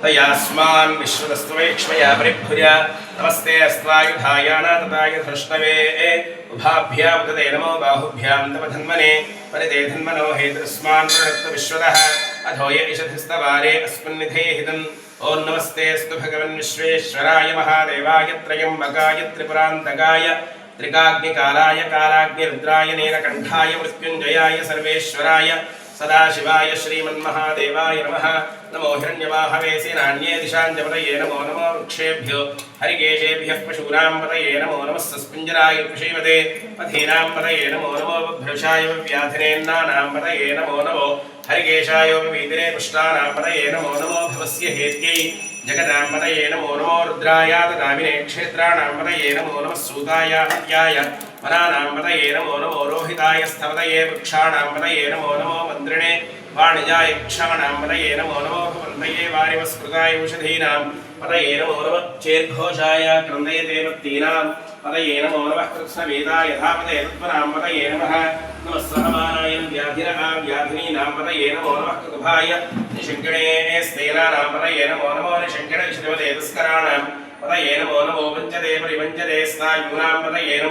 तयास्मान् विश्वदस्त्वैक्ष्मया परिभुज नमस्ते अस्त्वायुधायानातताय धृष्णवे उभाभ्यां तदे नमो बाहुभ्यां तव धन्मने परिते धन्मनो हेतुस्मान् प्रणत्त विश्वदः अधो य इषधिस्तवारे अस्मिन्निधे हितम् ॐ नमस्ते अस्तु भगवन् विश्वेश्वराय महादेवाय त्रयम्बकाय त्रिपुरान्तकाय त्रिकाग्निकालाय कालाग्निरुद्राय नीलकण्ठाय मृत्युञ्जयाय सर्वेश्वराय सदाशिवाय श्रीमन्महादेवाय नमः। नमो हिरण्यवाहवे सेनान्ये दिशाञ्जपतये नमो नमो वृक्षेभ्यो हरिकेशेभ्यः पशूनां पतये नमो नमः सस्पिञ्जराय कृषीमते पथीनां पतये नमो नमो बभ्रुषाय व्याधिनेन्नानां पतये नमो नमो हरिकेशाय वीतिरे पुष्टानां पतये नमो नमो भवस्य हेत्यै जगदां पतये नमो नमो रुद्राय ददामिने क्षेत्राणां पतये नमो नमः सूताय हत्याय वनानां पतये नमो नमो रोहिताय स्थपतये वृक्षाणां पतये नमो नमो मन्त्रिणे वाणिजाय क्षाणां पतये नमो नमो भवन्तये वारिवस्कृताय औषधीनां पतये नमो नमः चेर्घोषाय क्रन्दयते वत्तीनां पतये नमो नमः कृत्स्नवेदाय धापते तत्त्वनां पतये नमः नमः सहमानाय व्याधिनीनां पतये नमो नमः कृतुभाय निशङ्कणे स्तेनानां पतये नमो नमो निशङ्कणे श्रीमते तस्कराणां पतये नमो नमो वञ्चते परिवञ्चते स्नायूनां पतये नमो